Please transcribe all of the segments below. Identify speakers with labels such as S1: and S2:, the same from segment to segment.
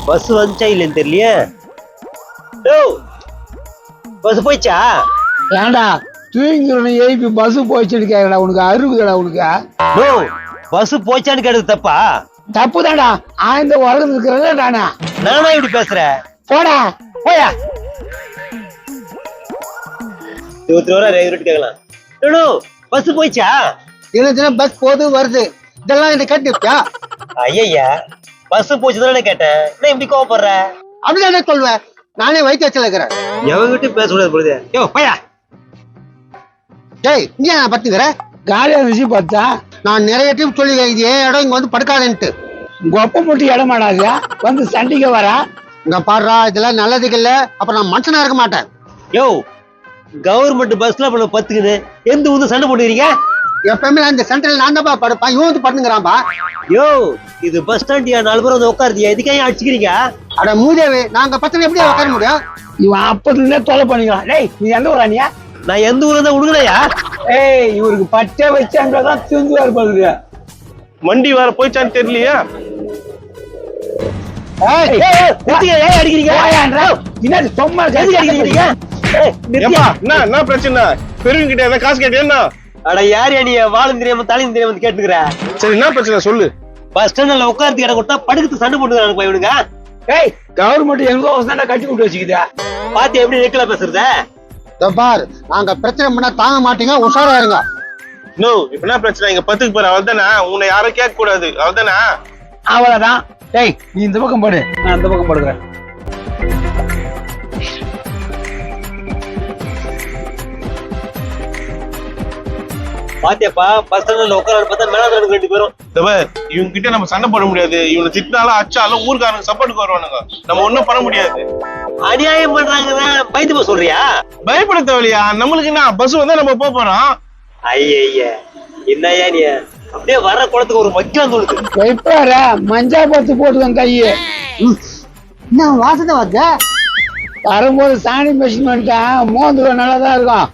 S1: Bus வந்துச்சா இல்லைன்னு தெரியலையே. பஸ் போயிச்சா?
S2: ஏண்டா தூங்கி எழுப்பி பஸ் போயிச்சுன்னு கேக்குறா, உனக்கு அருகுதடா உனக்கு.
S1: பஸ் போச்சான்னு கேட்டது தப்பா?
S2: தப்பு தான்டா, ஆய்ந்த உலகம் இருக்கிறதா நானா
S1: இப்படி பேசுறேன்?
S2: போடா
S1: போயா 20 ரூபா ரேட் கேட்கலாம். பஸ் போயிச்சா?
S2: தினம் பஸ் போது வருது, இதெல்லாம் என்ன கேட்டுப்பியா?
S1: ஐயா பஸ் போச்சுதானே கேட்டேன், என்ன இப்படி கோவப்படுற?
S2: அப்படிதான் என்ன சொல்வேன், நானே வயிற்று இருக்கிறேன்.
S1: எவங்கிட்ட பேசக்கூடாது பொழுது. போயா.
S2: டேய் இங்க நான் பத்துக்கிற காலியா விஷயம் பார்த்தா நான் நிறைய டைம் சொல்லி இடம் இங்க வந்து படுக்காதன்ட்டு. கொப்ப முட்டி இடமாடாது வந்து சண்டிகை வரா. இங்க பாடுறா, இதெல்லாம் நல்லதுக்கு இல்ல, அப்ப நான் மனுஷனா இருக்க மாட்டேன்.
S1: கவர்மெண்ட் பஸ்ல பத்துக்குது, எந்த ஊந்து சண்டை போட்டுக்கிறீங்க?
S2: எப்பவுமே இந்த சென்டர்ல நான் தான் படுப்பேன், இவன் வந்து படுங்கிறான்பா.
S1: இது பஸ் ஸ்டாண்டியா? 4 பேர் வந்து உட்காருதியா, இதுக்காக அடிச்சுக்கிறீங்க?
S2: அட மூதேவி, நாங்க பத்தனை எப்படி உட்கார முடியும்? இவன் அப்பத்துல இருந்தே தொலை பண்ணிக்கலாம். டேய் நீ எந்த ஊரானியா?
S1: நான் எந்த ஊர்ல தான் உடுங்கலையா?
S2: இவருக்கு பச்சை வச்சு அங்கதான் தூங்குவாரு போகுது.
S3: மண்டி வர போயிச்சான்னு தெரியலையா? என்ன பிரச்சனை? பெருங்க கிட்ட என்ன காசு கேட்டியா?
S1: அட யார் நீ வாழும் தெரியாம தலையும் தெரியாம கேட்டுக்கிற?
S3: சரி என்ன பிரச்சனை சொல்லு.
S1: பஸ் ஸ்டாண்ட்ல உட்கார்ந்து இடம் கொடுத்தா படுத்து சண்டை போட்டுக்கிறாங்க பையனுங்க.
S2: கவர்மெண்ட் எங்க கட்டி விட்டு வச்சுக்கிட்டா
S1: பாத்து எப்படி நெக்கல பேசுறத
S2: பார். நாங்க பிரச்சனை பண்ணா தாங்க மாட்டீங்க, உஷாரா இருங்க.
S3: இப்ப என்ன பிரச்சனை? இங்க பத்துக்கு போற அவள் தானே, உன்னை யாரும் கேட்க கூடாது அவள் தானே?
S2: அவ்வளவுதான். டேய் நீ இந்த பக்கம் போடு, நான் இந்த பக்கம் போடுறேன்.
S1: பாத்தியாப்பா பஸ் ஸ்டாண்ட்ல உட்கார பார்த்தா மேல 2 பேரும்.
S3: இவங்க கிட்ட நம்ம சண்டை போட முடியாது. இவனை திட்டினாலும் அச்சாலும் ஊருக்காரங்க சப்போர்ட்டுக்கு வருவானுங்க, நம்ம ஒண்ணும் பண்ண முடியாது.
S1: அநியாயம் பண்றாங்க, பயந்து போய் சொல்றியா?
S3: பயப்பட தேவையா? நம்மளுக்கு என்ன, பஸ் வந்தா நம்ம போறோம்.
S1: ஐயா என்னையா நீ அப்படியே வர குளத்துக்கு ஒரு மக்கியம் தோணுது.
S2: மஞ்சா பத்து போட்டுக்கோங்க கையே. என்ன வாசனை வந்த? வரும்போது சாணி மிஷின் பண்ணிட்டேன், மோந்துல நல்லாதான் இருக்கும்.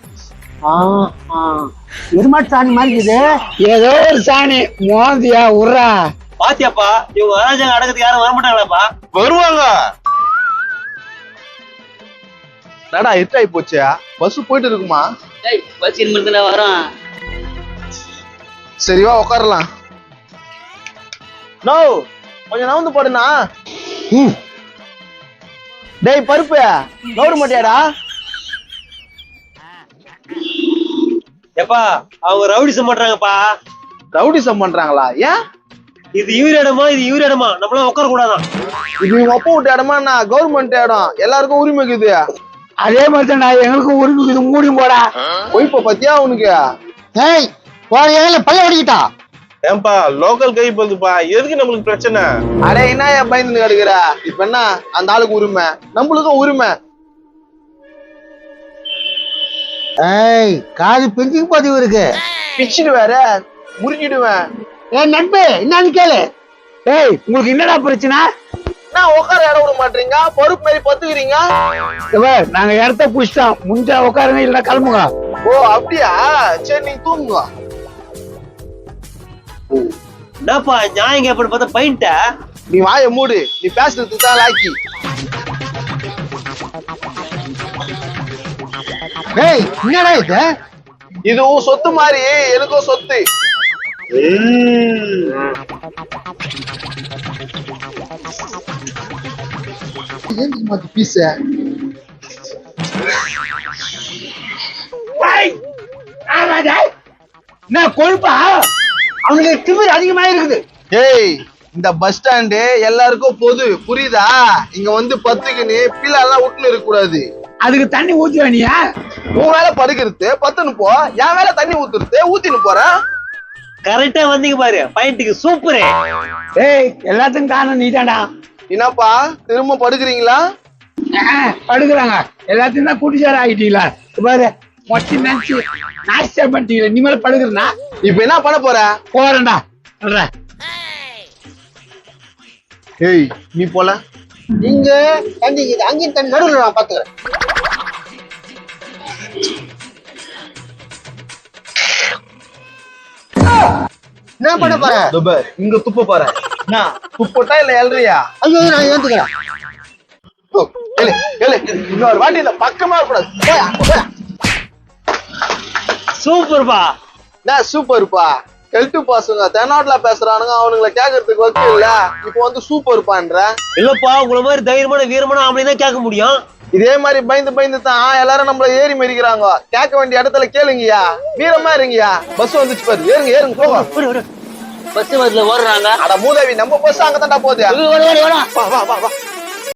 S2: எருமாட்டு சாணி மாதிரி இருக்குது, ஏதோ ஒரு சாணி மோந்தியா உர்றா.
S1: பாத்தியாப்பா இவங்க வராஜாங்க அடக்கத்துக்கு யாரும் வரமாட்டாங்களாப்பா?
S3: வருவாங்க. நடா எட்டாயி போச்சா? பஸ் போயிட்டு இருக்குமா?
S4: பஸ் இனிமேல் வரோம்.
S3: சரிவா உட்காரலாம். கொஞ்சம் நவுந்து போடுனா.
S2: டேய் பருப்பு கவர்மெண்ட்டியாடா?
S1: எப்பா அவங்க ரவுடிசம் பண்றாங்கப்பா.
S3: ரவுடிசம் பண்றாங்களா? ஏன்?
S1: இது இவரு இடமா, இது இவரு இடமா? நம்மளாம் உட்கார கூடாதான்.
S3: இது இவங்க அப்பா விட்ட இடமா? நான் கவர்மெண்ட் இடம், எல்லாருக்கும் உரிமை இருக்குது.
S2: அதே மாதிரி நான் எங்களுக்கும் உரிமை இருக்குது, மூடி போடா.
S3: போய்ப்ப பத்தியா உனக்கு?
S2: ஏய் பையன் ஓடிக்கிட்டா.
S3: ஏன்பா லோக்கல் கை போகுதுப்பா, எதுக்கு நம்மளுக்கு பிரச்சனை? அடே என்ன பயந்து கிடக்குற? இப்ப என்ன அந்த ஆளுக்கு உரிமை, நம்மளுக்கும் உரிமை.
S2: காது பிஞ்சுக்கு பதிவு இருக்கு,
S3: பிச்சுட்டு வேற முறிஞ்சிடுவேன்.
S2: ஏன் நண்பு என்னன்னு கேளு. உங்களுக்கு என்னடா பிரச்சனை?
S3: நான் உட்கார இடம் விட மாட்டீங்க, பொறுப்பு மாதிரி பத்துக்கிறீங்க.
S2: நாங்க இடத்த புடிச்சிட்டோம், முடிஞ்சா உட்காருங்க, இல்ல கிளம்புங்க.
S3: ஓ அப்படியா? சரி நீங்க தூங்குங்க.
S1: என்னப்பா நியாயம் கேப்பன்னு பார்த்தா பையன்ட்ட
S3: நீ வாய மூடு, நீ பேசுறதுக்கு தான் லாக்கி.
S2: என்னடா இது?
S3: இதுவும் சொத்து மாதிரி எனக்கும் சொத்து.
S2: கொழுப்பா அவனுக்கு திமிர் அதிகமா இருக்குது.
S3: இந்த பஸ் ஸ்டாண்டு எல்லாருக்கும் பொது, புரியுதா? இங்க வந்து பத்துக்குன்னு பிள்ளை விட்டுன்னு இருக்க கூடாது.
S2: அதுக்கு தண்ணி ஊத்தி வேணியா?
S3: உன் வேலை படுக்கிறது பத்துன்னு போ, என் வேலை தண்ணி ஊத்துறது ஊத்தின்னு போறேன்.
S1: கரெக்டா வந்தீங்க பாரு, பையன்ட்டுக்கு சூப்பரே.
S2: எல்லாத்துக்கும் காரணம் நீதான்டா.
S3: என்னப்பா திரும்ப படுக்கிறீங்களா?
S2: படுக்கிறாங்க, எல்லாத்தையும் தான் கூட்டிச்சார ஆகிட்டீங்களா? பாரு மொட்டி நினைச்சு நாஸ்டா பண்ணிட்டீங்களா? நீ மேல படுக்கிறனா?
S3: இப்ப என்ன பண்ண போற?
S2: போறேன்டா.
S3: நீ போல
S2: நீங்க தண்ணி அங்கேயும் தண்ணி நடுவில் நான் பாத்துக்கிறேன். என்ன பண்ண போற?
S3: இங்க துப்ப போறேன். என்ன துப்பட்டா இல்ல எழுறியா?
S2: ஐயோ நான் ஏந்துக்கிறேன்.
S3: இன்னொரு வாட்டி இந்த பக்கமா கூடாது.
S1: சூப்பர்ப்பா.
S3: என்ன சூப்பர்ப்பா? ஹெல்த் பசங்க தென்னாட்டுல பேசுறானுங்க, அவனுங்களை கேக்குறதுக்கு வக்கு இல்ல. இப்ப வந்து சூப்பர்ப்பான்ற.
S1: இல்லப்பா உங்களை மாதிரி தைரியமான வீரமான ஆம்பளைன்னா கேட்க முடியும்.
S3: இதே மாதிரி பயந்து தான் எல்லாரும் நம்மள ஏறி மறிக்கிறாங்க. கேட்க வேண்டிய இடத்துல கேளுங்கயா, வீரமா இருங்கயா. பஸ் வந்துச்சு பாரு, ஏறுங்க போங்க.
S4: பஸ் வரல ஓடுறாங்க.
S3: அட மூதேவி, நம்ம பஸ் அங்கதான்டா போகுது.
S4: ஓடு, ஓடு, ஓடு.
S3: வா வா வா வா.